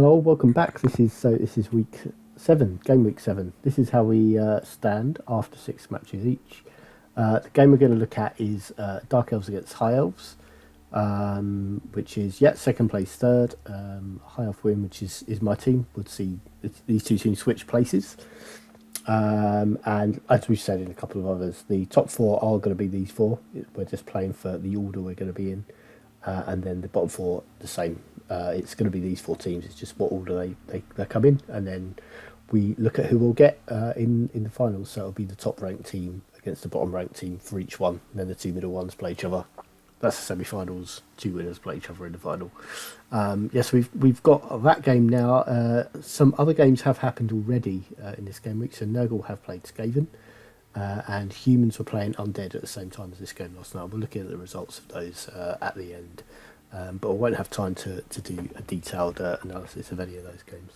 Hello, welcome back. This is week 7, game week 7. This is how we stand after 6 matches each. The game we're going to look at is Dark Elves against High Elves, which is yet second place third. High Elf win, which is my team. Would see these two teams switch places. And as we said in a couple of others, the top 4 are going to be these 4. We're just playing for the order we're going to be in. And then the bottom 4 the same. It's going to be these 4 teams. It's just what order they come in, and then we look at who we'll get in the finals. So it'll be the top ranked team against the bottom ranked team for each one, and then the 2 middle ones play each other. That's the semi-finals. 2 winners play each other in the final. Yes, we've got that game now. Some other games have happened already in this game week. So Nurgle have played Skaven, and Humans were playing Undead at the same time as this game last night. We're looking at the results of those at the end. But I won't have time to do a detailed analysis of any of those games.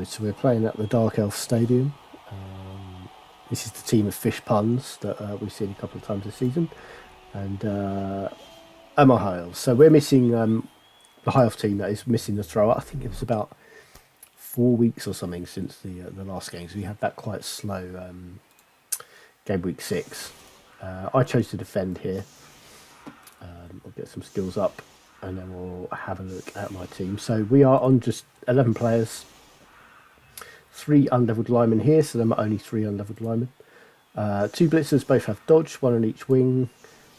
So we're playing at the Dark Elf Stadium. This is the team of Fish Puns that we've seen a couple of times this season. And our High Elves. So we're missing the High Elf team that is missing the thrower. I think it was about 4 weeks or something since the last games. We had that quite slow game week 6. I chose to defend here. I'll get some skills up and then we'll have a look at my team. So we are on just 11 players, 3 unleveled linemen here, so there are only 3 unleveled linemen. 2 blitzers, both have dodge, 1 on each wing.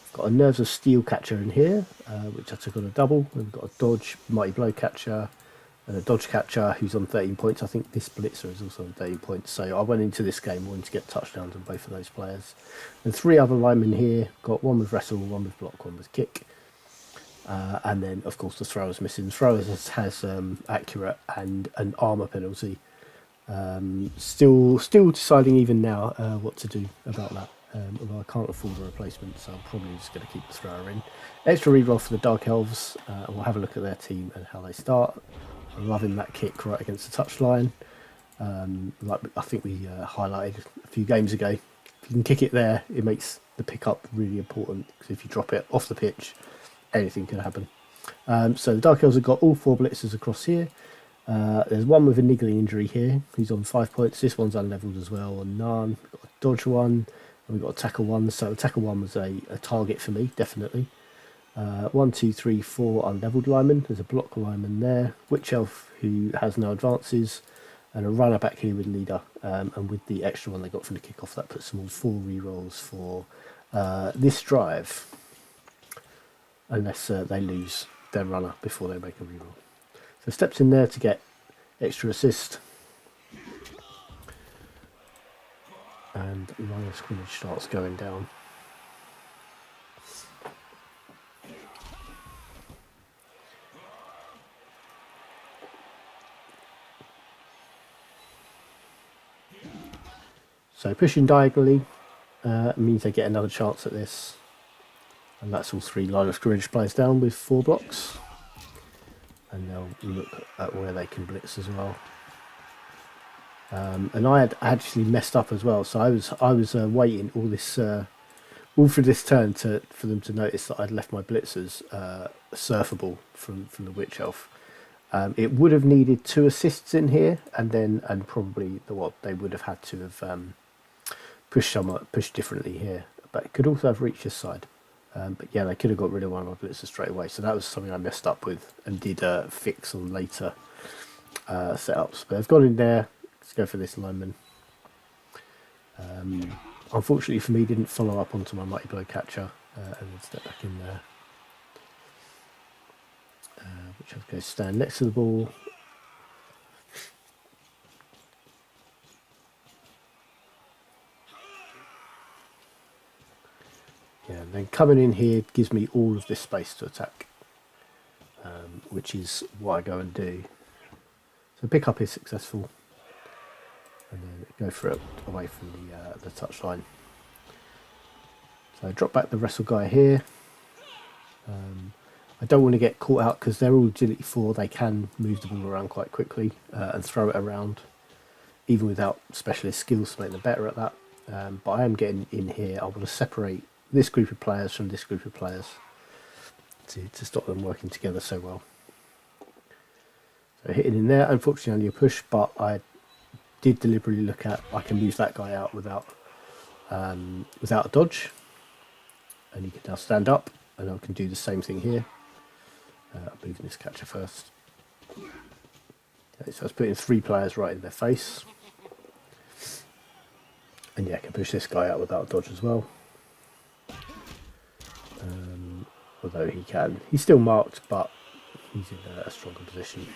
I've got a Nerves of Steel catcher in here, which I took on a double. We've got a dodge, Mighty Blow catcher, and a dodge catcher who's on 13 points. I think this blitzer is also on 13 points. So I went into this game wanting to get touchdowns on both of those players. And 3 other linemen here. Got 1 with wrestle, 1 with block, 1 with kick. And then, of course, the thrower's missing. The thrower has accurate and an armour penalty. Still deciding even now what to do about that. Although I can't afford a replacement, so I'm probably just going to keep the thrower in. Extra reroll for the Dark Elves. We'll have a look at their team and how they start. I'm loving that kick right against the touchline. Like I think we highlighted a few games ago. If you can kick it there, it makes the pickup really important. Because if you drop it off the pitch, anything can happen. So the Dark Elves have got all 4 blitzers across here. There's 1 with a niggling injury here, who's on 5 points. This one's unleveled as well on none. We've got a dodge 1, and we've got a tackle 1. So tackle 1 was a target for me, definitely. 1, 2, 3, 4 unleveled linemen. There's a block lineman there. Witch Elf who has no advances, and a runner back here with leader. And with the extra one they got from the kickoff, that puts them on 4 rerolls for this drive, unless they lose their runner before they make a reroll. So steps in there to get extra assist, and line of scrimmage starts going down. So pushing diagonally means they get another chance at this, and that's all 3 line of scrimmage players down with 4 blocks, and they'll look at where they can blitz as well. And I had actually messed up as well, so I was waiting all through this turn for them to notice that I'd left my blitzers surfable from the Witch Elf. It would have needed 2 assists in here, and probably they would have had to have pushed differently here, but it could also have reached this side. But yeah, they could have got rid of one of my blitzers straight away, so that was something I messed up with and did fix on later setups. But I've gone in there. Let's go for this lineman. Unfortunately for me, didn't follow up onto my Mighty Blow catcher and then step back in there. Which I'll go stand next to the ball. Yeah, and then coming in here gives me all of this space to attack, which is what I go and do. So pick up is successful, and then go for it away from the touchline. So I drop back the wrestle guy here. I don't want to get caught out because they're all agility 4. They can move the ball around quite quickly and throw it around, even without specialist skills to make them better at that. But I am getting in here. I want to separate this group of players from this group of players. to stop them working together so well. So hitting in there, unfortunately only a push, but I did deliberately look at I can move that guy out without a dodge, and he can now stand up, and I can do the same thing here. I'm moving this catcher first. Okay, so I was putting 3 players right in their face, and yeah, I can push this guy out without a dodge as well. Although he's still marked, but he's in a stronger position.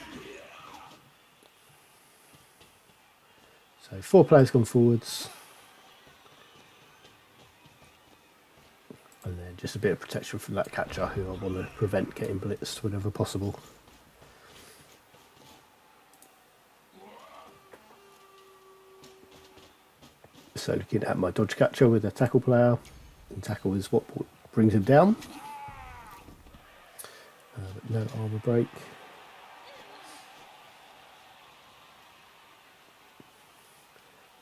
So 4 players gone forwards. And then just a bit of protection from that catcher who I want to prevent getting blitzed whenever possible. So looking at my dodge catcher with a tackle player. And tackle is what brings him down. No armor break.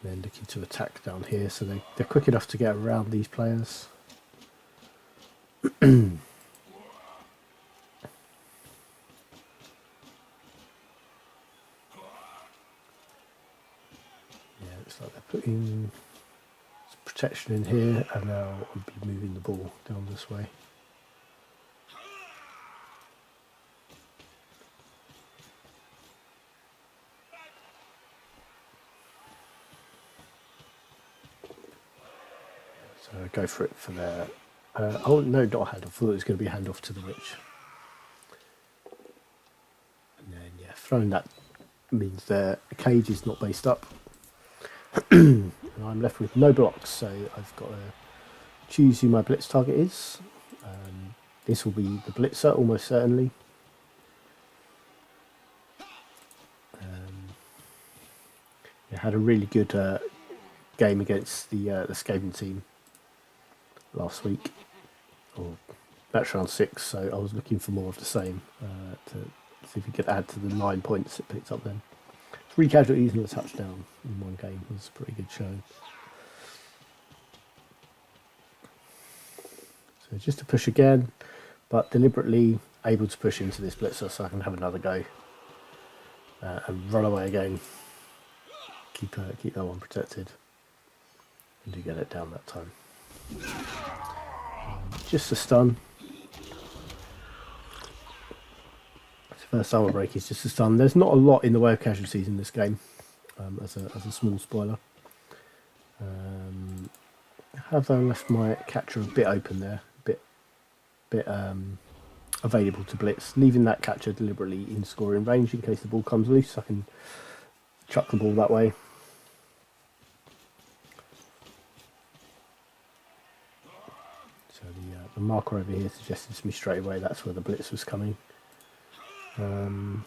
Then looking to attack down here, so they're quick enough to get around these players. Yeah, looks like they're putting some protection in here, and now I'll be moving the ball down this way. So I go for it for their... oh no, not a handoff. I thought it was going to be a handoff to the witch. And then yeah, throwing that means their cage is not based up. And I'm left with no blocks, so I've got to choose who my blitz target is. This will be the blitzer, almost certainly. I had a really good game against the Skaven team last week, or match round 6, so I was looking for more of the same to see if we could add to the 9 points it picked up then. 3 casualties and a touchdown in one game was a pretty good show. So just to push again, but deliberately able to push into this blitzer so I can have another go and run away again. Keep that one protected, and do get it down that time. Just a stun. First armor break is just a stun. There's not a lot in the way of casualties in this game, as a small spoiler. Have I left my catcher a bit open there, a bit available to blitz, leaving that catcher deliberately in scoring range in case the ball comes loose. I can chuck the ball that way. So the marker over here suggested to me straight away that's where the blitz was coming. And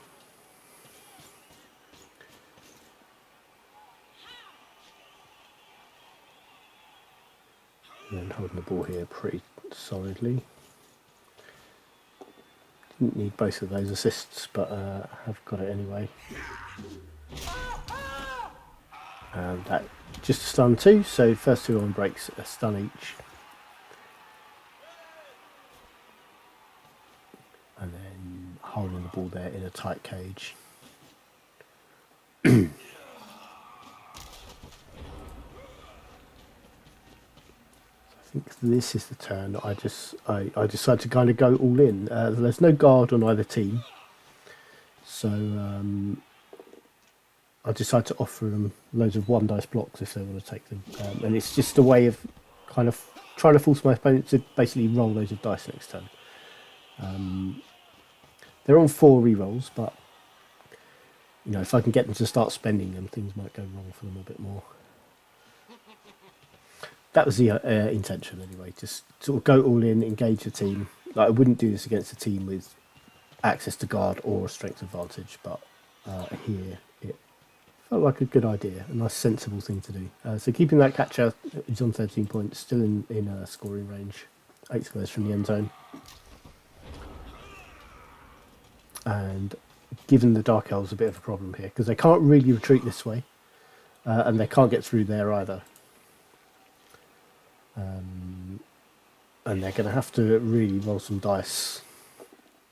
then holding the ball here pretty solidly. Didn't need both of those assists, but have got it anyway. And that just a stun too, so first 2 on breaks, a stun each. And then holding the ball there in a tight cage. I think this is the turn. I decided to kind of go all in. There's no guard on either team, so I decided to offer them loads of 1 dice blocks if they want to take them, and it's just a way of kind of trying to force my opponent to basically roll loads of dice next turn. They're on 4 rerolls, but you know, if I can get them to start spending them, things might go wrong for them a bit more. That was the intention anyway, just sort of go all in, engage the team. Like, I wouldn't do this against a team with access to guard or a strength advantage, but here it felt like a good idea, a nice sensible thing to do. So keeping that catcher, who's on 13 points, still in scoring range, 8 squares from the end zone. And giving the Dark Elves a bit of a problem here, because they can't really retreat this way, and they can't get through there either. And they're going to have to really roll some dice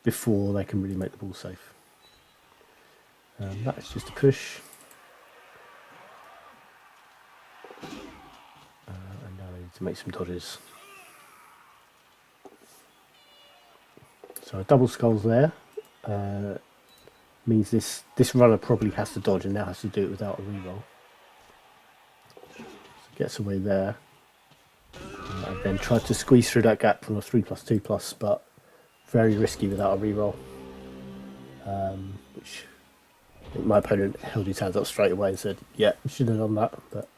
before they can really make the ball safe. That's just a push. And now I need to make some dodges. So a double skulls there. Means this runner probably has to dodge and now has to do it without a reroll. So gets away there. And then tried to squeeze through that gap from a 3+2+, but very risky without a reroll. Which I think my opponent held his hands up straight away and said, yeah, we should have done that. But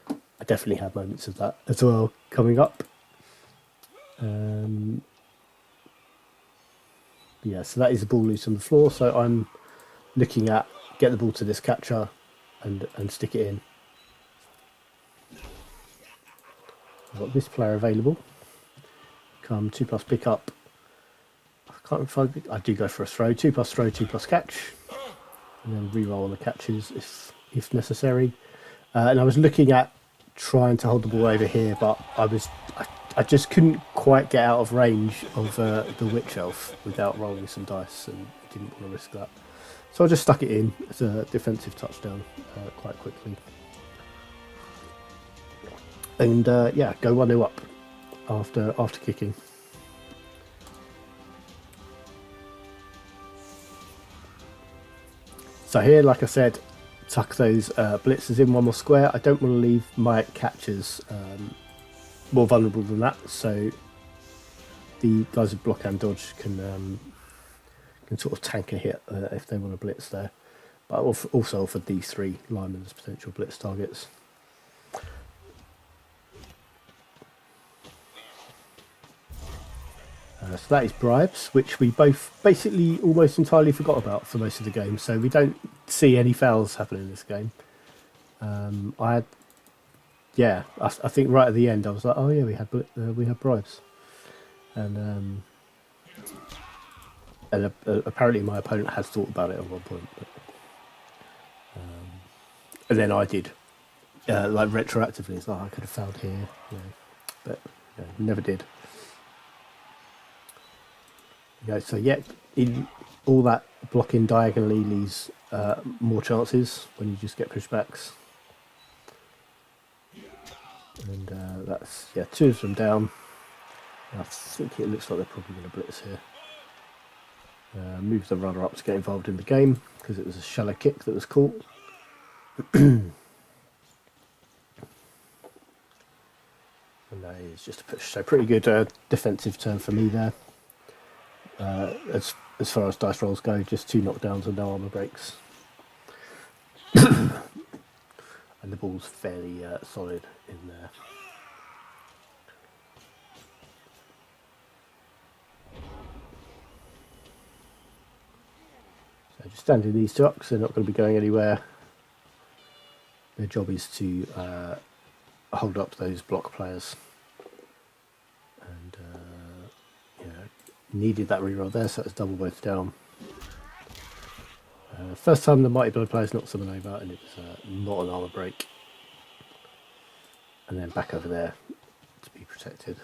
I definitely had moments of that as well coming up. Yeah, so that is the ball loose on the floor. So I'm looking at get the ball to this catcher and stick it in. I've got this player available. Come 2+ pick up. I can't find. I do go for a throw. 2+ throw, 2+ catch, and then re-roll on the catches if necessary. And I was looking at trying to hold the ball over here, but I just couldn't quite get out of range of the witch elf without rolling some dice, and didn't want to risk that. So I just stuck it in as a defensive touchdown quite quickly. And yeah, go 1-0 up after kicking. So here, like I said, tuck those blitzers in one more square. I don't want to leave my catchers more vulnerable than that, so the guys with block and dodge can sort of tank a hit if they want to blitz there. But I've also offered these 3 linemen as potential blitz targets. So that is bribes, which we both basically almost entirely forgot about for most of the game. So we don't see any fouls happening in this game. I think right at the end I was like, oh yeah, we had bribes, and apparently my opponent has thought about it at one point, but, and then I did, like retroactively. It's like I could have fouled here, but never did. So yeah, in all that blocking diagonally leaves more chances when you just get pushbacks. And that's 2 of them down. I think it looks like they're probably going to blitz here. Move the runner up to get involved in the game because it was a shallow kick that was caught. And that is just a push. So pretty good defensive turn for me there. As far as dice rolls go, just 2 knockdowns and no armor breaks. And the ball's fairly solid in there. So just standing these 2 up because they're not going to be going anywhere. Their job is to hold up those block players. And needed that reroll there, so it's double both down. First time the Mighty Blood players knocked someone over, and it was not an armor break. And then back over there to be protected.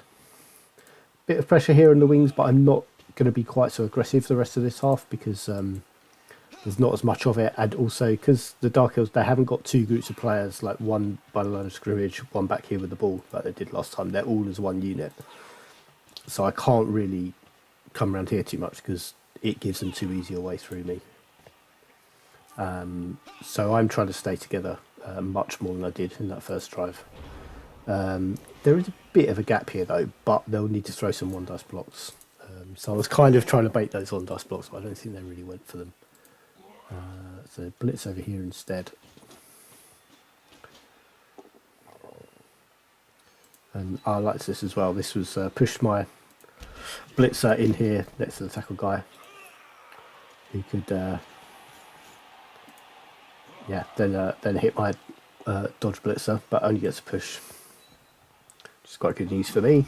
Bit of pressure here on the wings, but I'm not going to be quite so aggressive the rest of this half because there's not as much of it, and also because the Dark Elves, they haven't got 2 groups of players, like one by the line of scrimmage, one back here with the ball, like they did last time. They're all as one unit. So I can't really come around here too much because it gives them too easy a way through me. So I'm trying to stay together much more than I did in that first drive. There is a bit of a gap here though, but they'll need to throw some 1 dice blocks. So I was kind of trying to bait those 1 dice blocks, but I don't think they really went for them. So blitz over here instead. And I liked this as well. This was pushed my blitzer in here next to the tackle guy, who could then hit my dodge blitzer, but only gets a push, which is quite good news for me.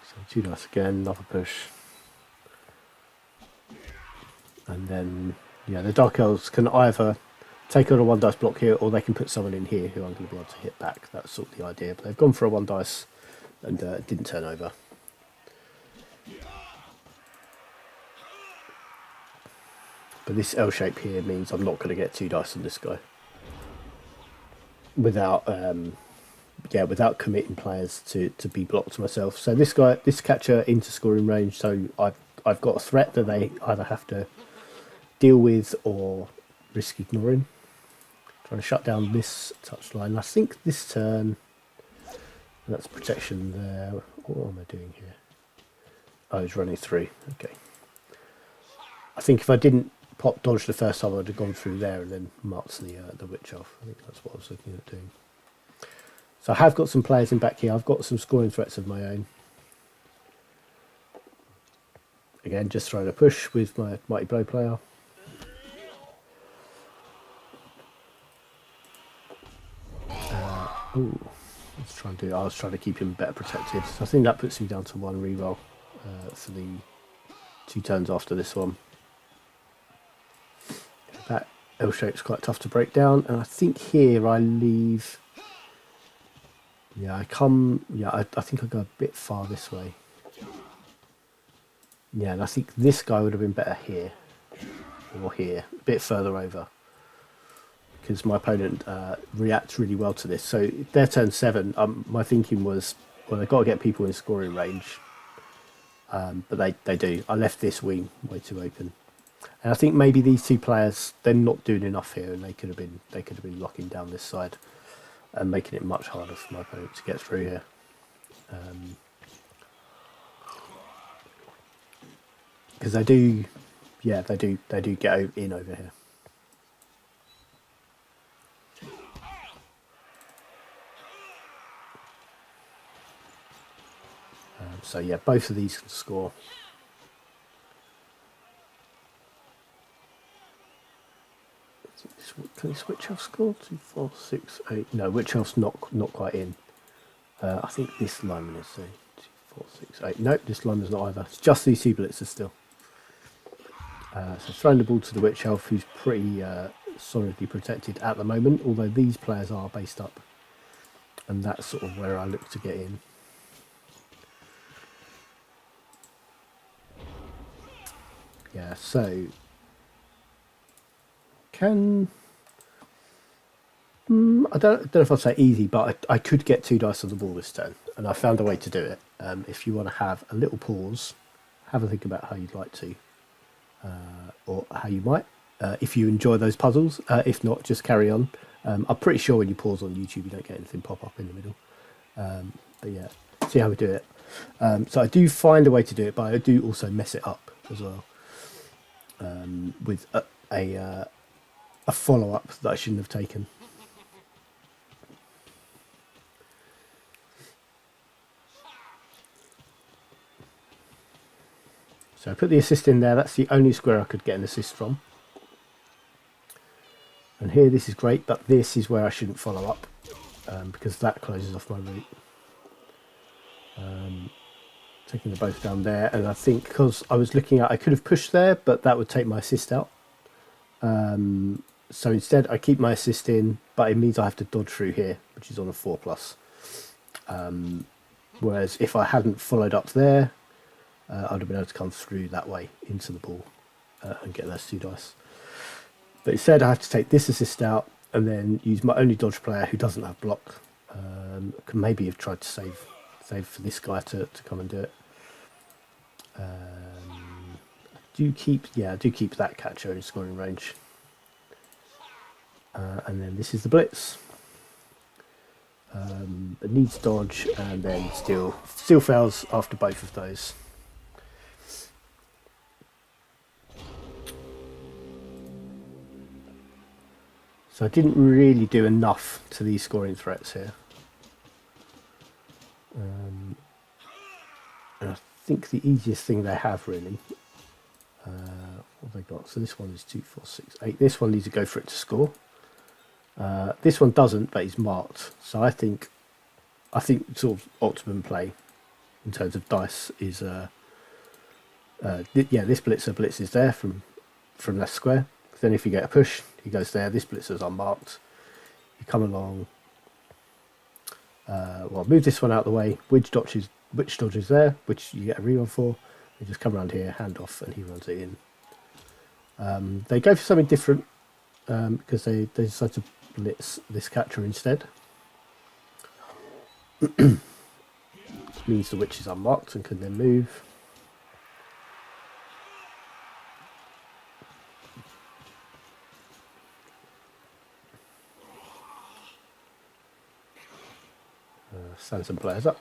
So 2 dice again, another push, and then the Dark Elves can either take on a 1 dice block here, or they can put someone in here who I'm going to be able to hit back. That's sort of the idea. But they've gone for a 1 dice and didn't turn over. But this L shape here means I'm not going to get 2 dice on this guy without without committing players to be blocked myself. So this catcher into scoring range, so I've got a threat that they either have to deal with or risk ignoring. Trying to shut down this touchline. I think this turn, that's protection there. What am I doing here? Oh, he's running through. Okay. I think if I didn't pop dodge the first time, I'd have gone through there and then marked the Witch Elf. I think that's what I was looking at doing. So I have got some players in back here. I've got some scoring threats of my own. Again, just trying to push with my Mighty Blow player. Let's try and do. I was trying to keep him better protected. So I think that puts me down to 1 reroll for the 2 turns after this one. That L shape's quite tough to break down, and I think here I leave. Yeah, I think I go a bit far this way. Yeah, and I think this guy would have been better here or here, a bit further over, because my opponent reacts really well to this. So their turn 7, my thinking was, well, they've got to get people in scoring range, but they do. I left this wing way too open, and I think maybe these 2 players, they're not doing enough here, and they could have been locking down this side and making it much harder for my opponent to get through here. Because they do get in over here. So yeah, both of these can score. Can this Witch Elf score? 2, 4, 6, 8. No, Witch Elf's not quite in. I think this lineman is. So 2, 4, 6, 8. Nope, this lineman's not either. It's just these 2 blitzers still. So throwing the ball to the Witch Elf, who's pretty solidly protected at the moment, although these players are based up, and that's sort of where I look to get in. Yeah, so I don't know if I'll say easy, but I could get 2 dice on the ball this turn, and I found a way to do it. If you want to have a little pause, have a think about how you'd like to, or how you might, if you enjoy those puzzles. If not, just carry on. I'm pretty sure when you pause on YouTube, you don't get anything pop up in the middle. But yeah, see how we do it. So I do find a way to do it, but I do also mess it up as well, with a follow-up that I shouldn't have taken. So I put the assist in there. That's the only square I could get an assist from. And here, this is great, but this is where I shouldn't follow up, because that closes off my route. Taking them both down there, and I think because I was looking at, I could have pushed there, but that would take my assist out. So instead, I keep my assist in, but it means I have to dodge through here, which is on a 4+. Whereas if I hadn't followed up there, I'd have been able to come through that way into the ball and get those 2 dice. But instead, I have to take this assist out and then use my only dodge player who doesn't have block. Could maybe have tried to save for this guy to come and do it. I do keep that catcher in scoring range. And then this is the blitz. It needs dodge, and then still fails after both of those. So I didn't really do enough to these scoring threats here. And I think the easiest thing they have, really, what have they got? So this one is 2, 4, 6, 8. This one needs to go for it to score. This one doesn't, but it's marked. So I think sort of optimum play in terms of dice is this blitz is there from left square. Then if you get a push, he goes there. This blitzer's unmarked. You come along. Move this one out of the way. Witch dodges there, which you get a reroll for. You just come around here, hand off, and he runs it in. They go for something different because they decide to blitz this catcher instead. Means the witch is unmarked and can then move. Stand some players up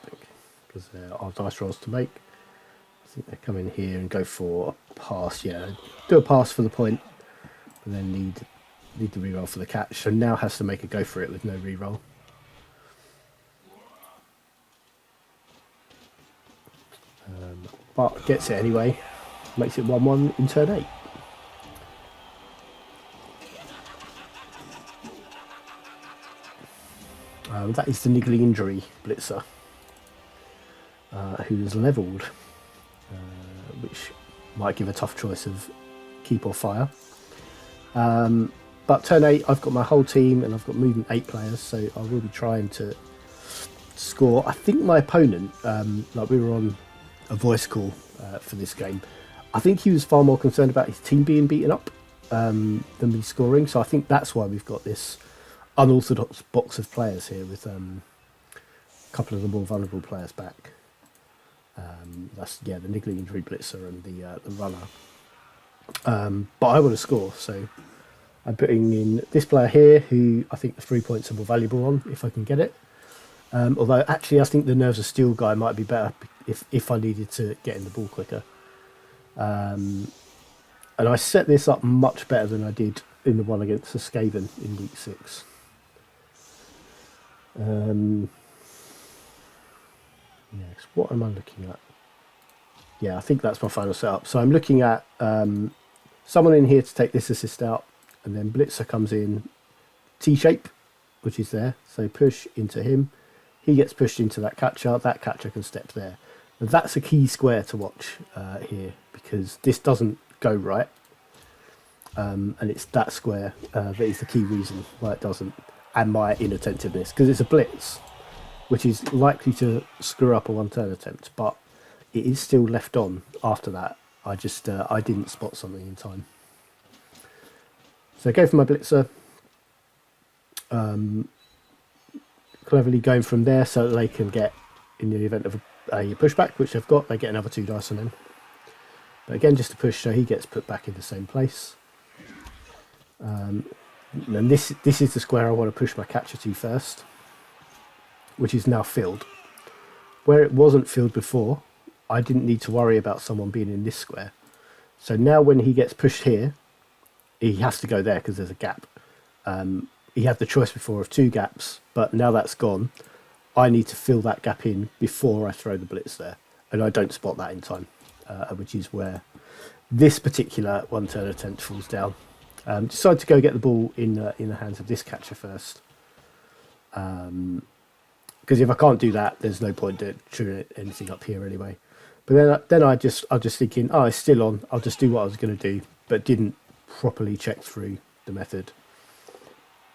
because there are dice rolls to make. I think they come in here and go for a pass. Yeah, do a pass for the point, and then need the reroll for the catch. So now has to make a go for it with no reroll. But gets it anyway. Makes it 1-1 in turn 8. That is the niggly injury blitzer, who is levelled, which might give a tough choice of keep or fire. But turn 8, I've got my whole team and I've got movement 8 players, so I will be trying to score. I think my opponent, like we were on a voice call for this game, I think he was far more concerned about his team being beaten up than me scoring, so I think that's why we've got this unorthodox box of players here with a couple of the more vulnerable players back. That's the niggly injury blitzer and the runner. But I want to score, so I'm putting in this player here, who I think the 3 points are more valuable on if I can get it. Although actually I think the Nerves of Steel guy might be better if I needed to get in the ball quicker. And I set this up much better than I did in the one against the Skaven in week 6. What am I looking at? Yeah, I think that's my final setup. So I'm looking at someone in here to take this assist out, and then Blitzer comes in T-shape, which is there. So push into him. He gets pushed into that catcher. That catcher can step there. And that's a key square to watch here, because this doesn't go right. And it's that square that is the key reason why it doesn't, and my inattentiveness, because it's a blitz, which is likely to screw up a one-turn attempt, but it is still left on after that. I just I didn't spot something in time. So I go for my blitzer, cleverly going from there so that they can get, in the event of a pushback, which they've got, they get another 2 dice on him. But again, just a push, so he gets put back in the same place. And this is the square I want to push my catcher to first, which is now filled. Where it wasn't filled before, I didn't need to worry about someone being in this square. So now when he gets pushed here, he has to go there because there's a gap. He had the choice before of 2 gaps, but now that's gone. I need to fill that gap in before I throw the blitz there, and I don't spot that in time, which is where this particular one-turn attempt falls down. Decide to go get the ball in the hands of this catcher first, because if I can't do that, there's no point in chewing anything up here anyway. But then I was thinking, oh, it's still on. I'll just do what I was going to do, but didn't properly check through the method.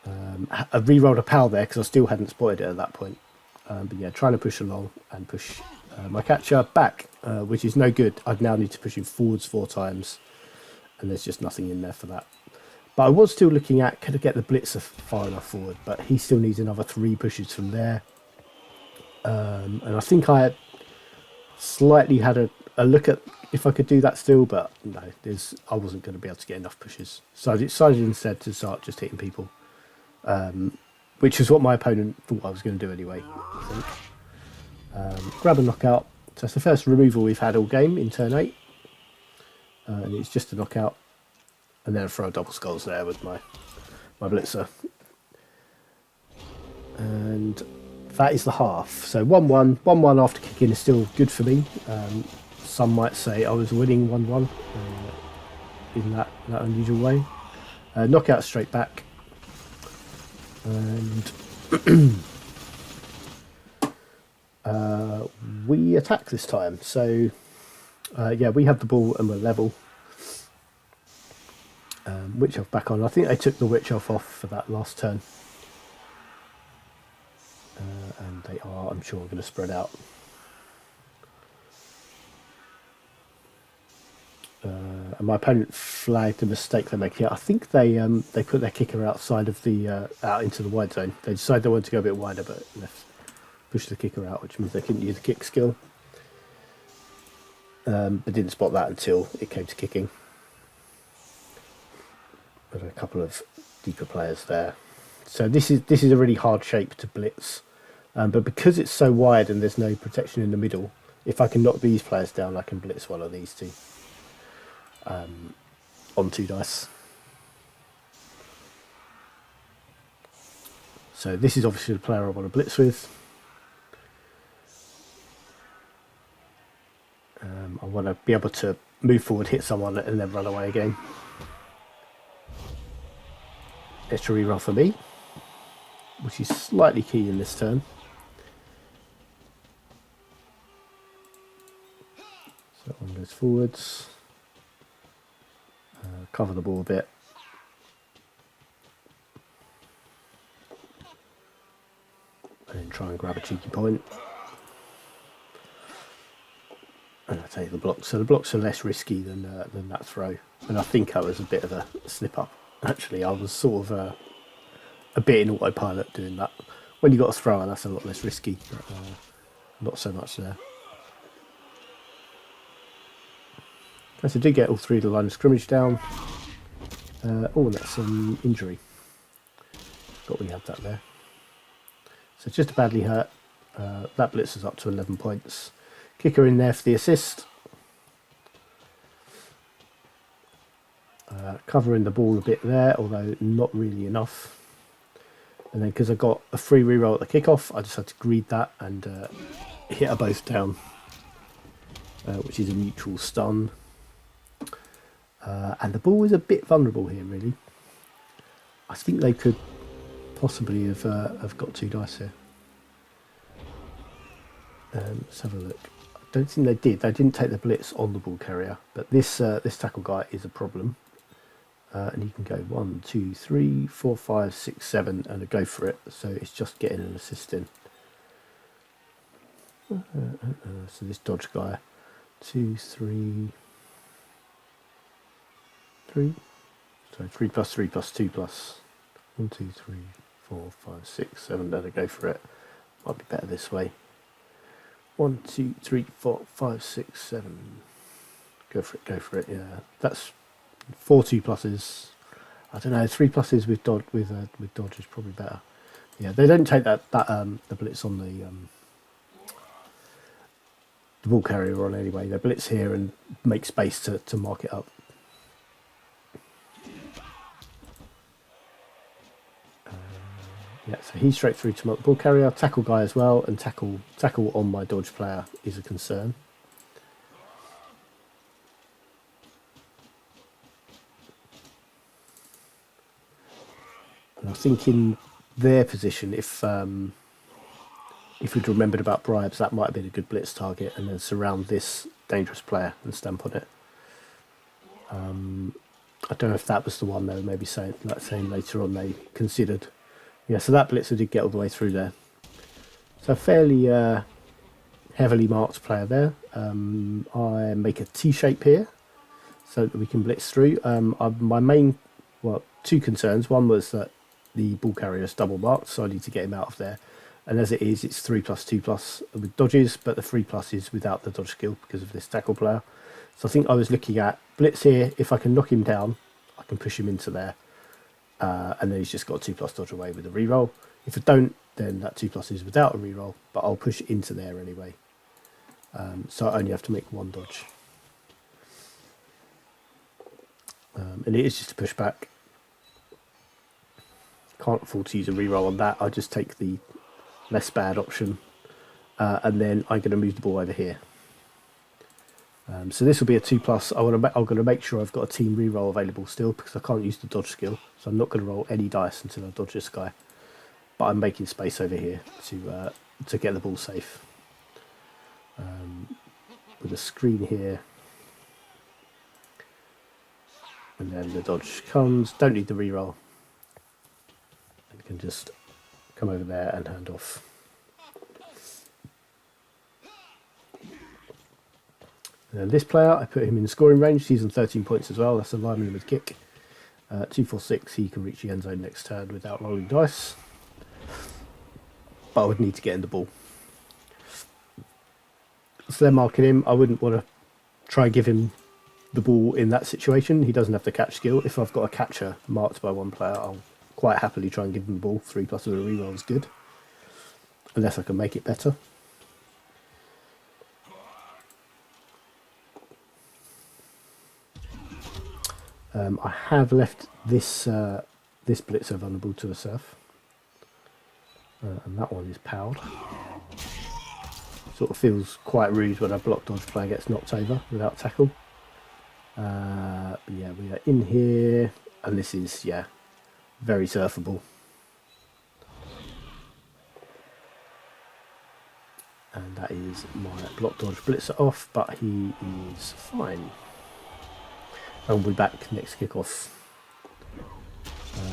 I re-rolled a pal there because I still hadn't spotted it at that point. But yeah, trying to push along and push my catcher back, which is no good. I'd now need to push him forwards 4 times, and there's just nothing in there for that. But I was still looking at, could I get the blitzer far enough forward, but he still needs another 3 pushes from there. And I think I had slightly had a look at if I could do that still, but no, I wasn't going to be able to get enough pushes. So I decided instead to start just hitting people, which is what my opponent thought I was going to do anyway, I think. Grab a knockout. So it's the first removal we've had all game in turn 8. And it's just a knockout. And then I throw a double skulls there with my blitzer. And that is the half. So 1-1. 1-1 after kicking is still good for me. Some might say I was winning 1-1 in that unusual way. Knockout straight back. And we attack this time. So yeah, we have the ball and we're level. Witch Elf back on. I think they took the Witch Elf off for that last turn. And they are, I'm sure, going to spread out. And my opponent flagged a mistake they make here. I think they put their kicker outside of the out into the wide zone. They decided they wanted to go a bit wider, but pushed the kicker out, which means they couldn't use the kick skill. But didn't spot that until it came to kicking. But a couple of deeper players there. So this is a really hard shape to blitz. But because it's so wide and there's no protection in the middle, if I can knock these players down, I can blitz one of these two on 2 dice. So this is obviously the player I want to blitz with. I want to be able to move forward, hit someone, and then run away again. Extra reroll for me, which is slightly key in this turn. So one goes forwards, cover the ball a bit. And then try and grab a cheeky point. And I take the blocks. So the blocks are less risky than that throw. And I think I was a bit of a slip up. Actually, I was sort of a bit in autopilot doing that. When you got a thrower, that's a lot less risky. But, not so much there. Okay, so I did get all 3 of the line of scrimmage down. Oh, that's some injury. Thought we had that there. So just badly hurt. That blitz is up to 11 points. Kicker in there for the assist. Covering the ball a bit there, although not really enough. And then because I got a free reroll at the kickoff, I just had to greed that and hit her both down, which is a mutual stun. And the ball is a bit vulnerable here, really. I think they could possibly have got 2 dice here. Let's have a look. I don't think they did. They didn't take the blitz on the ball carrier, but this tackle guy is a problem. And he can go 1, 2, 3, 4, 5, 6, 7, and a go for it. So it's just getting an assist in. So this dodge guy, 2, 3, 3. So 3 plus 3 plus 2 plus 1, 2, 3, 4, 5, 6, 7, and a go for it. Might be better this way. 1, 2, 3, 4, 5, 6, 7. Go for it. Yeah, that's 4 2 pluses. I don't know. 3 pluses with dodge is probably better. Yeah, they don't take the blitz on the ball carrier on anyway. They blitz here and make space to mark it up. Yeah, so he's straight through to mark the ball carrier. Tackle guy as well, and tackle on my dodge player is a concern. And I think in their position, if we'd remembered about bribes, that might have been a good blitz target, and then surround this dangerous player and stamp on it. I don't know if that was the one they were maybe saying later on they considered. Yeah, so that blitzer did get all the way through there. So fairly heavily marked player there. I make a T-shape here so that we can blitz through. My main, 2 concerns. One was that the ball carrier is double marked, so I need to get him out of there. And as it is, it's 3 plus 2 plus with dodges, but the 3 plus is without the dodge skill because of this tackle player. So I think I was looking at blitz here. If I can knock him down, I can push him into there. And then he's just got a 2 plus dodge away with a reroll. If I don't, then that 2 plus is without a reroll, but I'll push it into there anyway. So I only have to make 1 dodge. And it is just a pushback. Can't afford to use a reroll on that. I'll just take the less bad option. And then I'm going to move the ball over here. So this will be a 2 plus. I'm going to make sure I've got a team reroll available still because I can't use the dodge skill. So I'm not going to roll any dice until I dodge this guy. But I'm making space over here to get the ball safe. With a screen here. And then the dodge comes. Don't need the reroll. And can just come over there and hand off. And then this player, I put him in scoring range. He's on 13 points as well. That's a lineman with kick. 2-4-6. He can reach the end zone next turn without rolling dice. But I would need to get in the ball. So they're marking him. I wouldn't want to try and give him the ball in that situation. He doesn't have the catch skill. If I've got a catcher marked by one player, I'll quite happily try and give him the ball. 3+ with a reroll is good. Unless I can make it better. I have left this this blitzer vulnerable to the surf. And that one is powered. Sort of feels quite rude when a block dodge player gets knocked over without tackle. But yeah, we are in here, and this is, yeah, very surfable. And that is my block dodge blitzer off, but he is fine. And we'll be back next kickoff.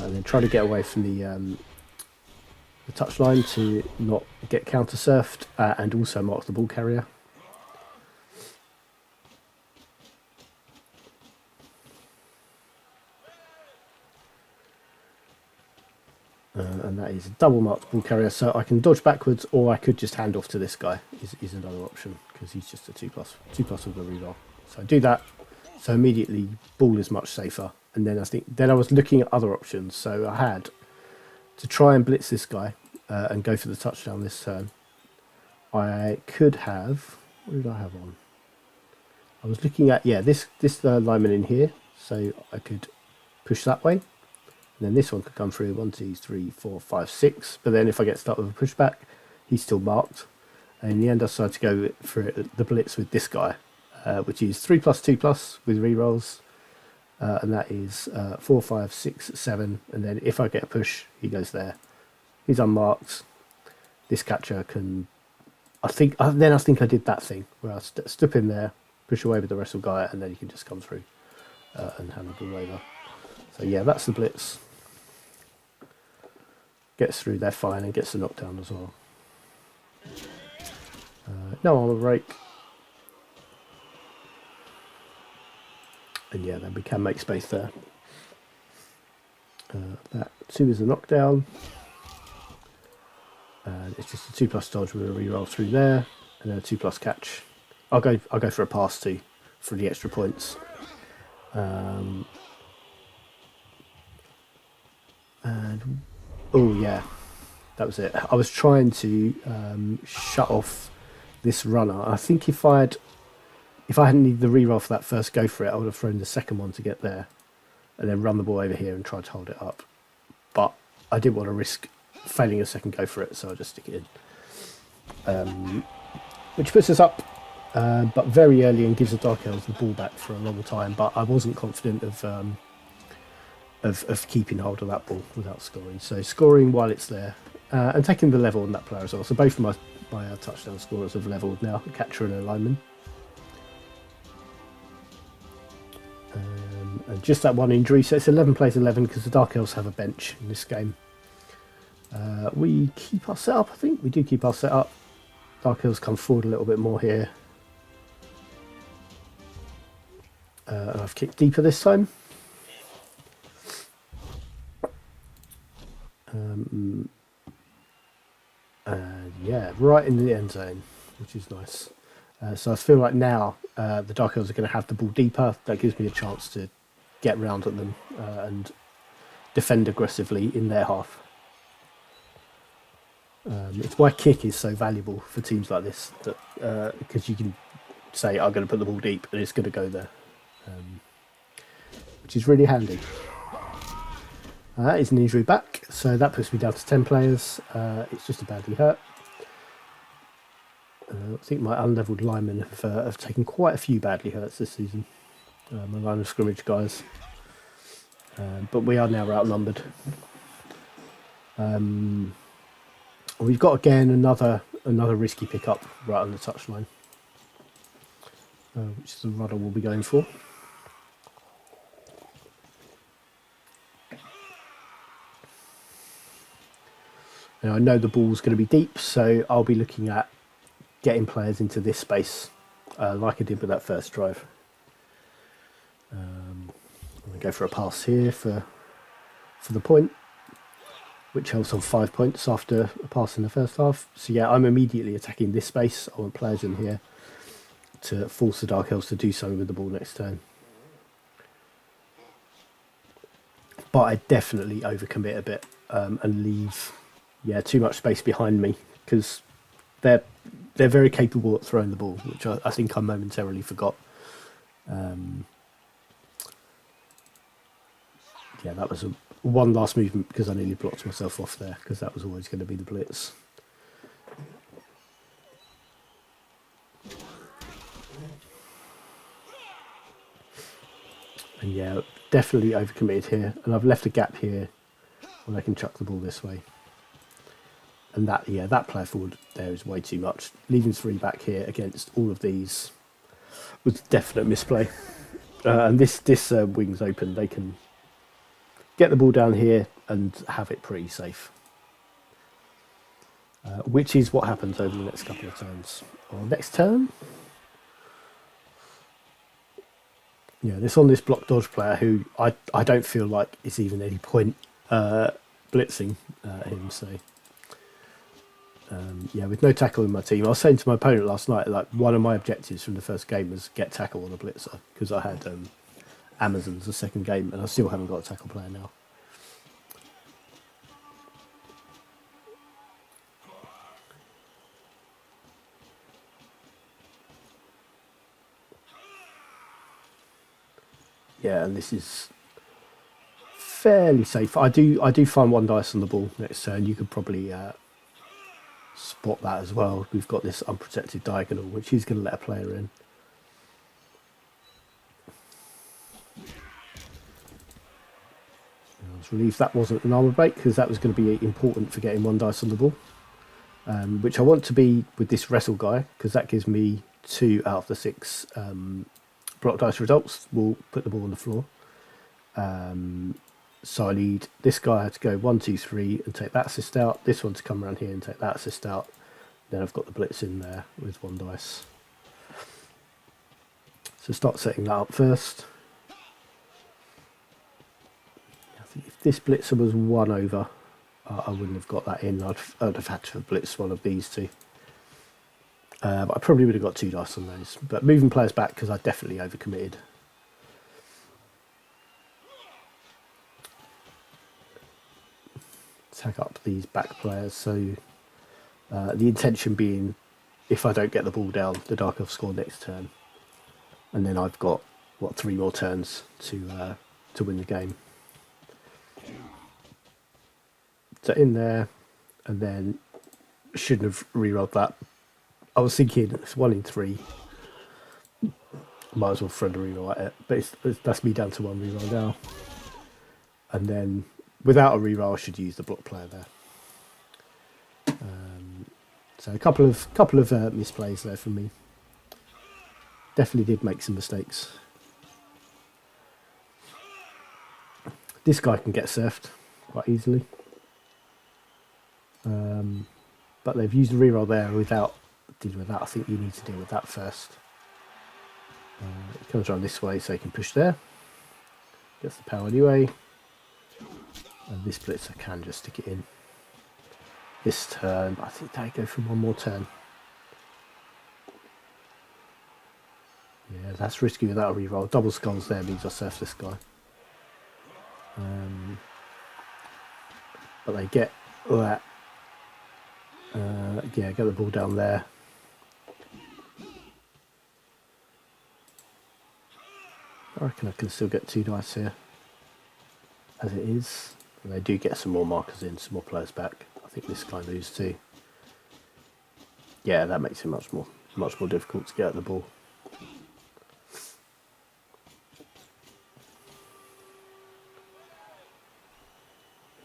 And then try to get away from the touchline to not get counter surfed, and also mark the ball carrier. And that is a double marked ball carrier, so I can dodge backwards, or I could just hand off to this guy. Is another option, because he's just a 2+ with a reroll. So I do that, so immediately ball is much safer. And then I was looking at other options. So I had to try and blitz this guy and go for the touchdown this turn. I could have, what did I have on? I was looking at, yeah, this lineman in here, so I could push that way. And then this one could come through 1, 2, 3, 4, 5, 6. But then if I get stuck with a pushback, he's still marked. And in the end, I decided to go for the blitz with this guy, which is 3+, 2+ with rerolls. And that is 4, 5, 6, 7. And then if I get a push, he goes there. He's unmarked. This catcher can... I think I did that thing where I step in there, push away with the wrestle guy, and then he can just come through and hand the ball over. So yeah, that's the blitz. Gets through there fine and gets the knockdown as well. No armor break. And yeah, then we can make space there. That 2 is a knockdown. And it's just a 2+ dodge with a reroll through there, and then a 2+ catch. I'll go for a pass 2 for the extra points. And oh yeah, that was it. I was trying to shut off this runner. I think if I hadn't needed the reroll for that first go for it, I would have thrown the second one to get there, and then run the ball over here and try to hold it up. But I didn't want to risk failing a second go for it, so I just stick it in. Which puts us up, but very early, and gives the Dark Elves the ball back for a long time. But I wasn't confident of keeping hold of that ball without scoring. So scoring while it's there, and taking the level on that player as well. So both of my touchdown scorers have leveled now, a catcher and a lineman. And just that one injury, so it's 11 plays 11 because the Dark Elves have a bench in this game. We keep our setup, I think. We do keep our setup. Dark Elves come forward a little bit more here. And I've kicked deeper this time. And yeah, right in the end zone, which is nice. So I feel like now the Dark Elves are going to have the ball deeper. That gives me a chance to get round at them and defend aggressively in their half. It's why kick is so valuable for teams like this, that because you can say, I'm going to put the ball deep and it's going to go there, which is really handy. That is an injury back, so that puts me down to 10 players. It's just a badly hurt. I think my unlevelled linemen have taken quite a few badly hurts this season. My line of scrimmage guys. But we are now outnumbered. We've got again another risky pickup right on the touchline, which is the rudder we'll be going for. Now I know the ball's going to be deep, so I'll be looking at getting players into this space like I did with that first drive. I'm going to go for a pass here for the point, which helps on 5 points after a pass in the first half. So yeah, I'm immediately attacking this space. I want players in here to force the Dark Elves to do something with the ball next turn. But I definitely overcommit a bit and leave too much space behind me, because they're very capable at throwing the ball, which I think I momentarily forgot. That was one last movement because I nearly blocked myself off there, because that was always going to be the blitz. And yeah, definitely overcommitted here, and I've left a gap here when I can chuck the ball this way. And that player forward there is way too much. Leaving 3 back here against all of these was definite misplay. And this wing's open. They can get the ball down here and have it pretty safe. Which is what happens over the next couple of turns. Or next turn? Yeah, this block dodge player who I don't feel like it's even any point blitzing him. So with no tackle in my team, I was saying to my opponent last night, like, one of my objectives from the first game was get tackle on a blitzer, because I had Amazons the second game, and I still haven't got a tackle player now. Yeah, and this is fairly safe. I do find 1 dice on the ball next turn. You could probably spot that as well. We've got this unprotected diagonal, which he's going to let a player in. I was relieved that wasn't an armor break, because that was going to be important for getting 1 dice on the ball, which I want to be with this wrestle guy, because that gives me 2 out of the 6 block dice results. We'll put the ball on the floor. So I need this guy to go 1, 2, 3 and take that assist out. This one to come around here and take that assist out. Then I've got the blitz in there with 1 dice. So start setting that up first. I think if this blitzer was 1 over, I wouldn't have got that in. I'd have had to have blitzed one of these 2. But I probably would have got 2 dice on those. But moving players back, because I definitely overcommitted. Tag up these back players. So the intention being, if I don't get the ball down, the Dark Elves score next turn, and then I've got 3 more turns to win the game. So in there, and then shouldn't have rerolled that. I was thinking it's 1 in 3. Might as well throw the reroll at it, but that's me down to 1 reroll now. And then without a reroll, I should use the block player there. So a couple of misplays there from me. Definitely did make some mistakes. This guy can get surfed quite easily. But they've used a reroll there without dealing with that. I think you need to deal with that first. It comes around this way so he can push there. Gets the power anyway. And this blitzer can just stick it in this turn. I think they go for 1 more turn. Yeah, that's risky without a reroll. Double skulls there means I surf this guy. But they get that. Get the ball down there. I reckon I can still get 2 dice here, as it is. And they do get some more markers in, some more players back. I think this guy moves too. Yeah, that makes it much more difficult to get at the ball.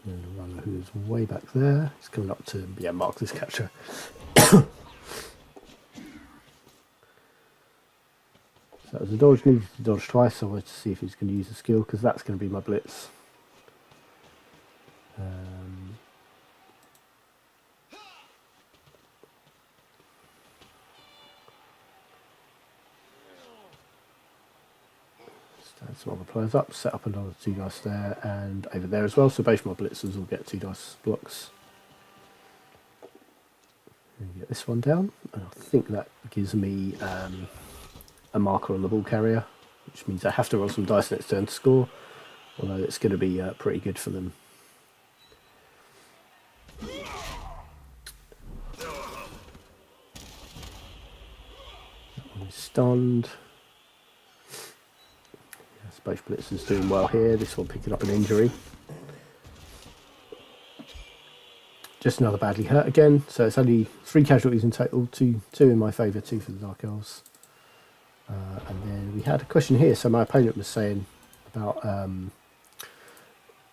And the runner who's way back there. He's coming up to mark this catcher. So that was a dodge, needed to dodge twice, so I wanted to see if he's going to use the skill, because that's going to be my blitz. Stand some other players up, set up another 2 dice there and over there as well. So both my blitzers will get 2 dice blocks. And get this one down. And I think that gives me a marker on the ball carrier, which means I have to roll some dice next turn to score. Although it's going to be pretty good for them. Stunned. Yes, both blitzers doing well here. This one picking up an injury. Just another badly hurt again. So it's only 3 casualties in total. Two in my favour, 2 for the Dark Elves. And then we had a question here. So my opponent was saying about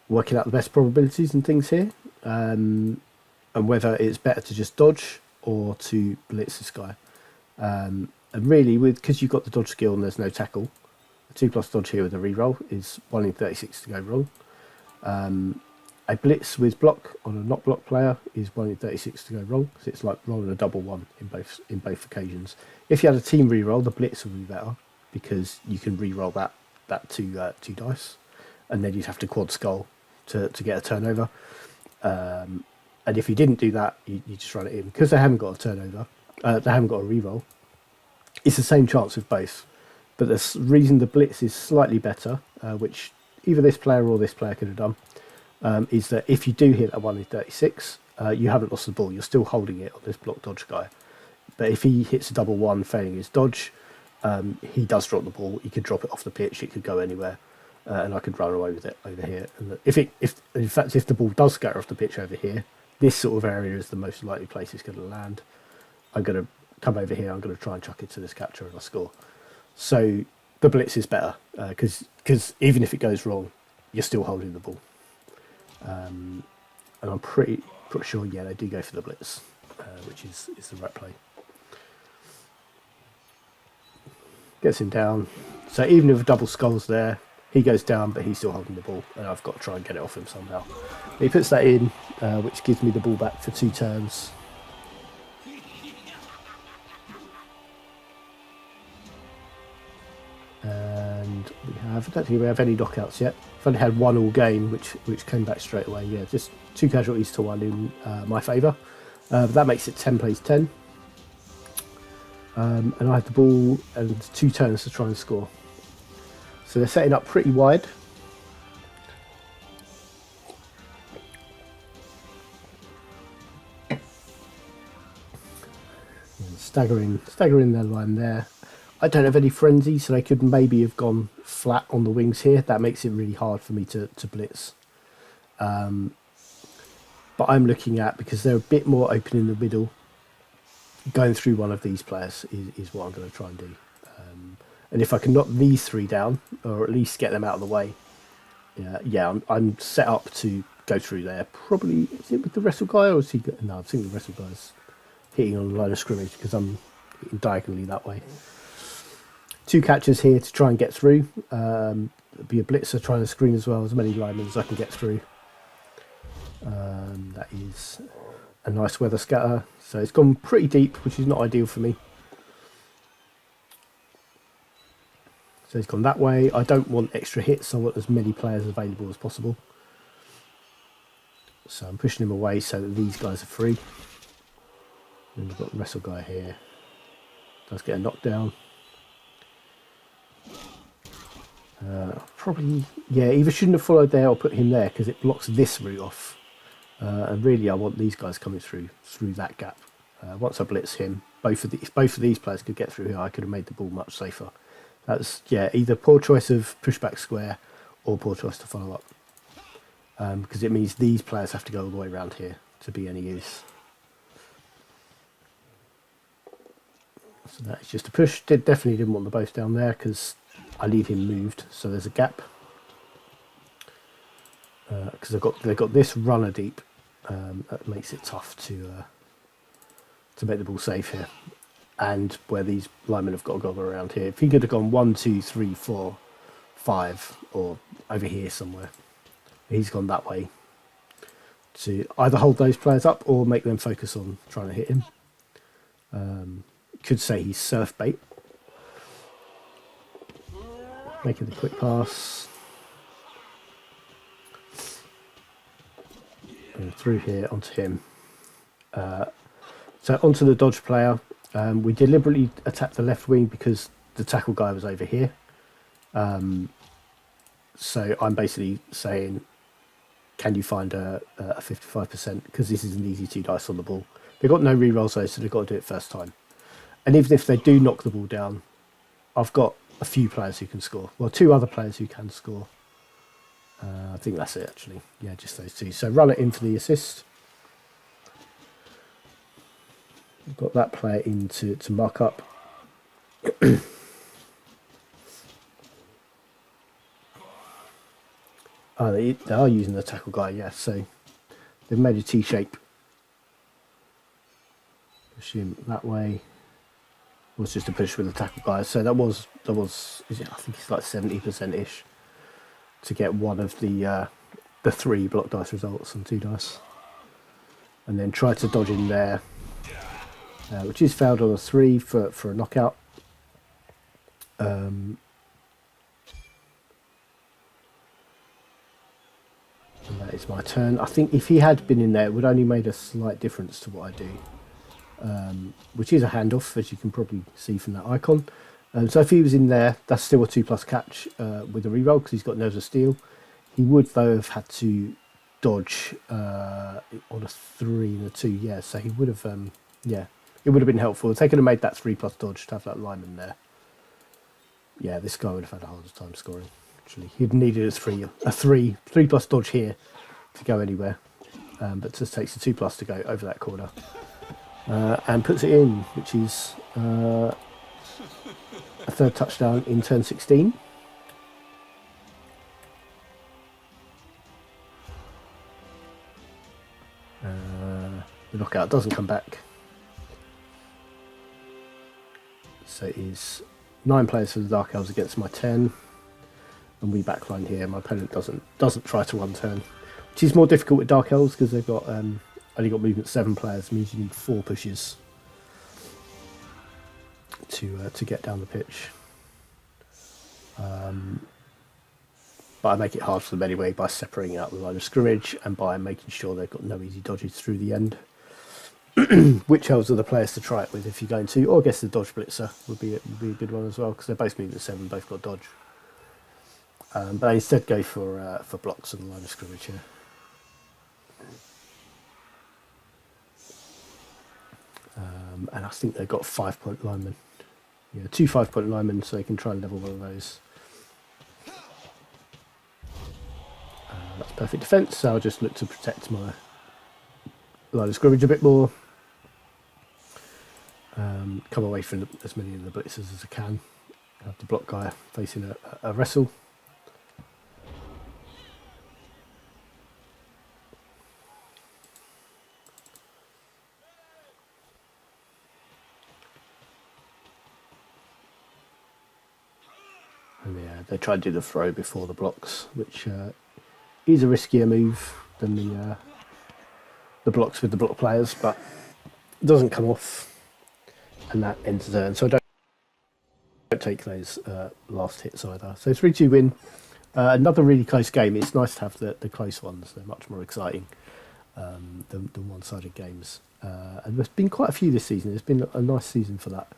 working out the best probabilities and things here, and whether it's better to just dodge or to blitz this guy. And really, because you've got the dodge skill and there's no tackle, a 2+ dodge here with a reroll is 1 in 36 to go wrong. A blitz with block on a not block player is 1 in 36 to go wrong. So it's like rolling a double 1 in both occasions. If you had a team reroll, the blitz would be better because you can reroll that 2 dice, and then you'd have to quad skull to get a turnover. And if you didn't do that, you just run it in because they haven't got a turnover. They haven't got a reroll. It's the same chance with both, but the reason the blitz is slightly better, which either this player or this player could have done, is that if you do hit a 1 in 36, you haven't lost the ball. You're still holding it on this block dodge guy. But if he hits a double 1 failing his dodge, he does drop the ball. He could drop it off the pitch. It could go anywhere, and I could run away with it over here. And if the ball does scatter off the pitch over here, this sort of area is the most likely place it's going to land. I'm going to come over here. I'm going to try and chuck it to this catcher and I score. So the blitz is better because even if it goes wrong, you're still holding the ball. And I'm pretty sure, yeah, they do go for the blitz, which is the right play. Gets him down. So even if a double skull's there, he goes down, but he's still holding the ball, and I've got to try and get it off him somehow. He puts that in, which gives me the ball back for 2 turns. And I don't think we have any knockouts yet. I've only had 1 all game, which came back straight away. Yeah, just 2 casualties to 1 in my favour. But that makes it 10 plays 10. And I had the ball and 2 turns to try and score. So they're setting up pretty wide. And staggering their line there. I don't have any frenzy, so they could maybe have gone flat on the wings here. That makes it really hard for me to blitz. But I'm looking at, because they're a bit more open in the middle, going through one of these players is what I'm going to try and do. And if I can knock these 3 down, or at least get them out of the way, I'm set up to go through there. Probably, is it with the wrestle guy, or is he... No, I think the wrestle guy's hitting on the line of scrimmage, because I'm hitting diagonally that way. 2 catchers here to try and get through. Be a blitzer trying to screen as well, as many linemen as I can get through. That is a nice weather scatter. So it's gone pretty deep, which is not ideal for me. So it's gone that way. I don't want extra hits. I want as many players available as possible. So I'm pushing him away so that these guys are free. And we've got the wrestle guy here. Does get a knockdown. Probably, yeah, either shouldn't have followed there or put him there because it blocks this route off. And really I want these guys coming through that gap. Once I blitz him, both of these players could get through here. I could have made the ball much safer. That's, yeah, either poor choice of pushback square or poor choice to follow up. Because it means these players have to go all the way around here to be any use. So that's just a push. Definitely didn't want the both down there because I need him moved. So there's a gap. Because they've got this runner deep. That makes it tough to make the ball safe here. And where these linemen have got to go around here. If he could have gone 1, 2, 3, 4, 5, or over here somewhere, he's gone that way to either hold those players up or make them focus on trying to hit him. Could say he's surf bait. making the quick pass. And through here onto him. So onto the dodge player. We deliberately attacked the left wing because the tackle guy was over here. So I'm basically saying, can you find a 55%? Because this is an easy 2 dice on the ball. They've got no rerolls though, so they've got to do it first time. And even if they do knock the ball down, I've got a few players who can score. Well, 2 other players who can score. I think that's it actually. Yeah, just those 2. So run it in for the assist. We've got that player in to mark up. Oh, they are using the tackle guy, yeah. So they've made a T shape. Push him that way. It was just a push with the tackle guy. So that was I think it's like 70% ish to get one of the 3 block dice results on 2 dice, and then try to dodge in there, which is failed on a 3 for a knockout. And that is my turn. I think if he had been in there, it would only made a slight difference to what I do, which is a handoff, as you can probably see from that icon. So if he was in there, that's still a 2+ catch with a reroll because he's got Nerves of Steel. He would though have had to dodge on a 3 and a 2. Yeah, so he would have. Yeah, it would have been helpful. If they could have made that 3+ dodge to have that lineman there. Yeah, this guy would have had a harder time scoring. Actually, he'd needed a 3+ dodge here to go anywhere, but just takes a 2+ to go over that corner and puts it in, which is a 3rd touchdown in turn 16. The knockout doesn't come back, so it is 9 players for the Dark Elves against my 10. And we backline here. My opponent doesn't try to 1 turn, which is more difficult with Dark Elves because they've got only got movement 7 players. Means you need 4 pushes to get down the pitch. But I make it hard for them anyway by separating out the line of scrimmage and by making sure they've got no easy dodges through the end. Which Elves are the players to try it with if you're going to, or I guess the dodge blitzer would be a good one as well because they're both movement 7, both got dodge. But I instead go for blocks and the line of scrimmage here. And I think they've got 5-point linemen. Yeah, 2 5-point linemen, so they can try and level one of those. That's perfect defence, so I'll just look to protect my line of scrimmage a bit more. Come away from as many of the blitzers as I can. Have the block guy facing a wrestle. And yeah, they try to do the throw before the blocks, which is a riskier move than the blocks with the block players, but it doesn't come off, and that ends the turn. So I don't take those last hits either. So 3-2 win. Another really close game. It's nice to have the close ones. They're much more exciting than one-sided games. And there's been quite a few this season. It's been a nice season for that.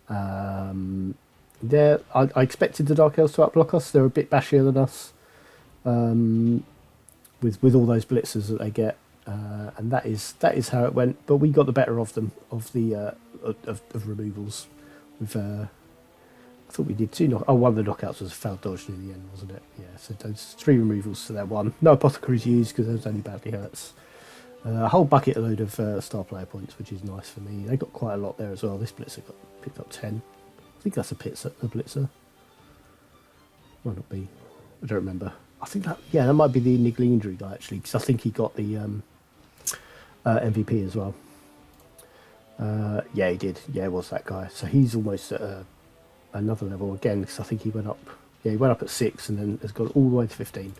I expected the Dark Elves to outblock us. They're a bit bashier than us, with all those blitzers that they get, and that is how it went. But we got the better of them, of removals. I thought we did 2 one of the knockouts was a foul dodge near the end, wasn't it? Yeah, so those 3 removals to their 1. No apothecaries used because those only badly hurts. A whole bucket load of star player points, which is nice for me. They got quite a lot there as well. This blitzer got picked up 10. I think that's a blitzer. Might not be. I don't remember. I think that might be the niggly injury guy actually, because I think he got the MVP as well. Yeah, he did. Yeah, it was that guy. So he's almost at another level again, because I think he went up. Yeah, he went up at 6 and then has gone all the way to 15.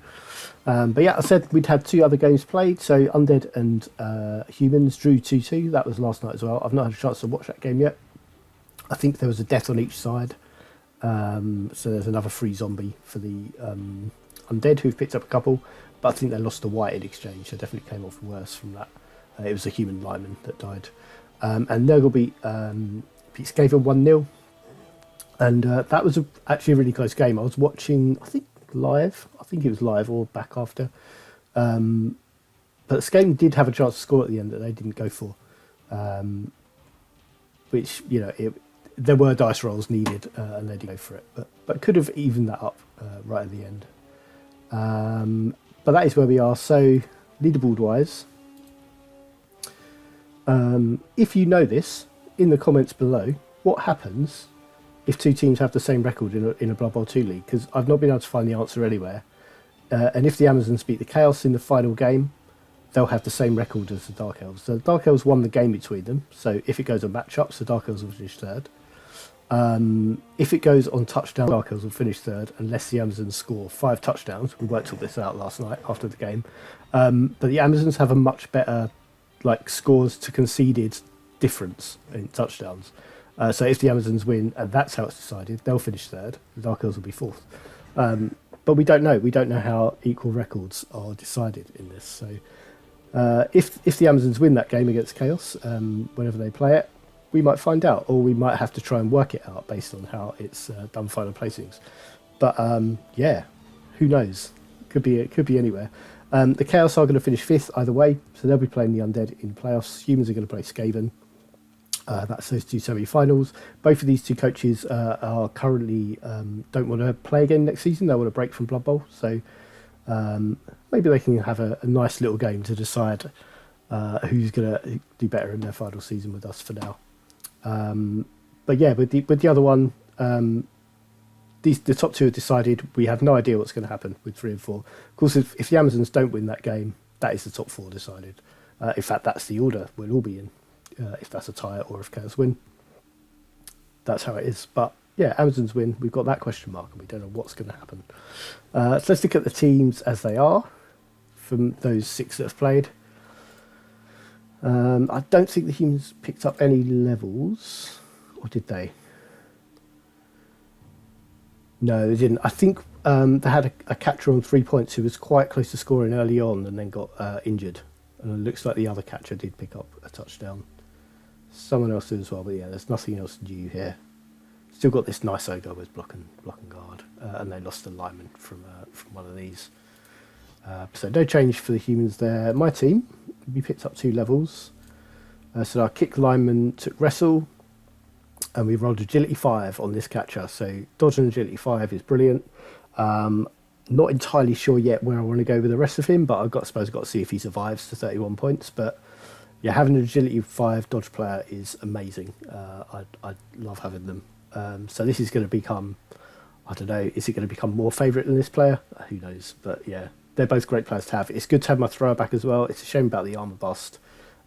But yeah, I said we'd had 2 other games played. So Undead and Humans drew 2-2. That was last night as well. I've not had a chance to watch that game yet. I think there was a death on each side. So there's another free zombie for the undead who've picked up a couple, but I think they lost a white in exchange. So definitely came off worse from that. It was a human lineman that died. And Nurgle beat Skaven 1-0. And that was actually a really close game. I was watching, I think it was live or back after. But Skaven did have a chance to score at the end that they didn't go for. Which, there were dice rolls needed and they didn't go for it. But could have evened that up right at the end. But that is where we are. So, leaderboard-wise, if you know this, in the comments below, what happens if two teams have the same record in a Blood Bowl 2 league? Because I've not been able to find the answer anywhere. And if the Amazons beat the Chaos in the final game, they'll have the same record as the Dark Elves. So the Dark Elves won the game between them. So if it goes on matchups, the Dark Elves will finish third. If it goes on touchdown, Dark Elves will finish third, unless the Amazons score 5 touchdowns. We worked all this out last night after the game. But the Amazons have a much better scores to conceded difference in touchdowns. So if the Amazons win, and that's how it's decided, they'll finish third. The Dark Elves will be fourth. But we don't know. We don't know how equal records are decided in this. So if the Amazons win that game against Chaos, whenever they play it, we might find out, or we might have to try and work it out based on how it's done final placings. But who knows? Could be anywhere. The Chaos are going to finish 5th either way, so they'll be playing the Undead in playoffs. Humans are going to play Skaven. That's those 2 semi-finals. Both of these 2 coaches are currently don't want to play again next season. They want to break from Blood Bowl, so maybe they can have a nice little game to decide who's going to do better in their final season with us for now. But yeah, with the other one, the top 2 have decided. We have no idea what's going to happen with 3 and 4. Of course, if the Amazons don't win that game, that is the top 4 decided. In fact, that's the order we'll all be in. If that's a tie or if Chaos win, that's how it is. But yeah, Amazons win. We've got that question mark, and we don't know what's going to happen. So let's look at the teams as they are from those 6 that have played. I don't think the Humans picked up any levels, or did they? No, they didn't. I think they had a catcher on 3 points who was quite close to scoring early on and then got injured. And it looks like the other catcher did pick up a touchdown. Someone else did as well, but yeah, there's nothing else new here. Still got this nice Ogre with block and guard, and they lost a lineman from one of these. So no change for the Humans there. My team, we picked up 2 levels. So our kick lineman took wrestle, and we rolled agility 5 on this catcher. So dodge and agility 5 is brilliant. Not entirely sure yet where I want to go with the rest of him, but I suppose I've got to see if he survives to 31 points. But yeah, having an agility 5 dodge player is amazing. I love having them. So this is going to become, I don't know, is it going to become more favourite than this player? Who knows? But yeah, they're both great players to have. It's good to have my thrower back as well. It's a shame about the armour bust.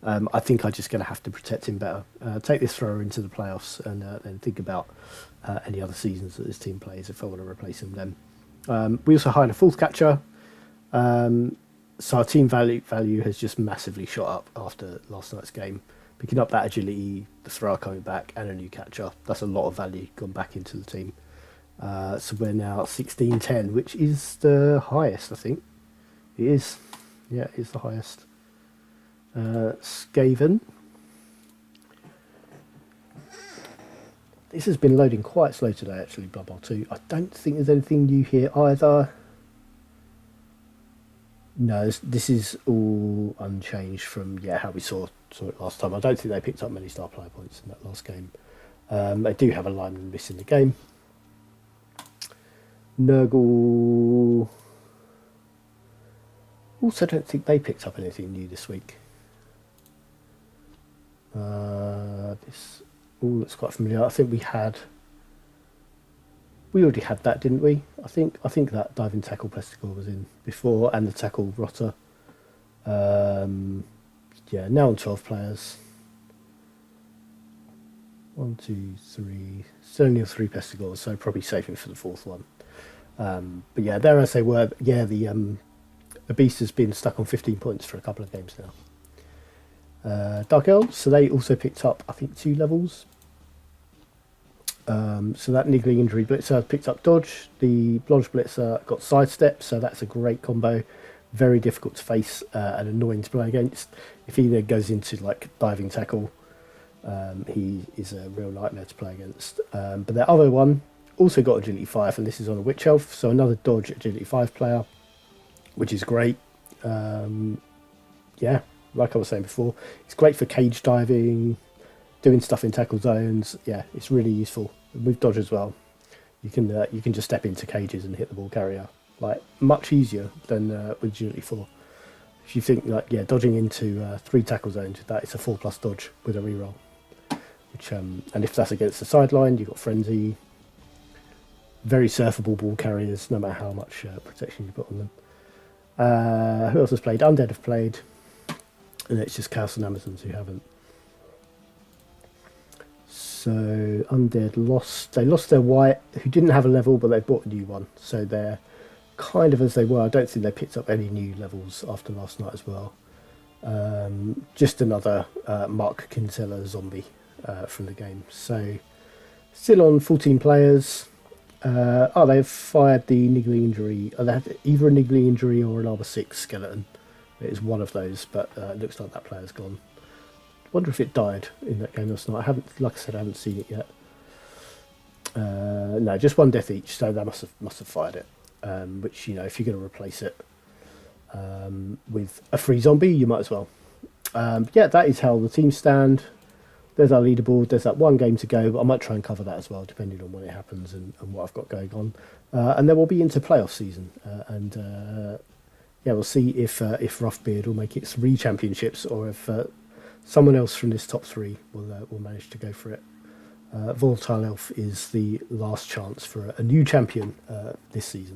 I think I'm just going to have to protect him better. Take this thrower into the playoffs and then think about any other seasons that this team plays if I want to replace him then. We also hired a 4th catcher. So our team value has just massively shot up after last night's game. Picking up that agility, the thrower coming back, and a new catcher. That's a lot of value gone back into the team. So we're now 16-10, which is the highest, I think. It is. Yeah, it is the highest. Skaven. This has been loading quite slow today, actually, Blood Bowl 2. I don't think there's anything new here either. No, this is all unchanged from how we saw it last time. I don't think they picked up many star player points in that last game. They do have a lineman missing the game. Nurgle. Also, don't think they picked up anything new this week. This all looks quite familiar. I think we already had that, didn't we? I think that diving tackle pesticle was in before, and the tackle rotter. Now on 12 players. 1, 2, 3. Still only have 3 pesticles, so probably saving for the 4th one. But yeah, there as they were. Yeah, the beast has been stuck on 15 points for a couple of games now. Dark Elves, so they also picked up, I think, 2 levels. So that niggling injury blitzer picked up dodge. The blodge blitzer got sidestep, so that's a great combo. Very difficult to face and annoying to play against. If he then goes into like diving tackle, he is a real nightmare to play against. But the other one also got agility 5, and this is on a witch elf, so another dodge agility 5 player, which is great. Yeah, like I was saying before, it's great for cage diving, doing stuff in tackle zones. Yeah, it's really useful with dodge as well. You can just step into cages and hit the ball carrier, like much easier than with agility 4. If you think like dodging into 3 tackle zones, that is a 4+ dodge with a reroll. Which and if that's against the sideline, you've got frenzy. Very surfable ball carriers, no matter how much protection you put on them. Who else has played? Undead have played, and it's just Chaos and Amazons who haven't. So Undead lost. They lost their white, who didn't have a level, but they bought a new one. So they're kind of as they were. I don't think they picked up any new levels after last night as well. Just another Mark Kinsella zombie from the game. So still on 14 players. They've fired the niggling injury. They had either a niggling injury or an Armor 6 skeleton. It is one of those, but it looks like that player's gone. Wonder if it died in that game last night. I haven't, like I said, I haven't seen it yet. No, just one death each, so they must have fired it. Which, you know, if you're going to replace it with a free zombie, you might as well. Yeah, that is how the teams stand. There's our leaderboard. There's that one game to go, but I might try and cover that as well, depending on when it happens and what I've got going on. And then we'll be into playoff season, we'll see if Roughbeard will make it 3 championships, or if someone else from this top 3 will manage to go for it. Volatile Elf is the last chance for a new champion this season.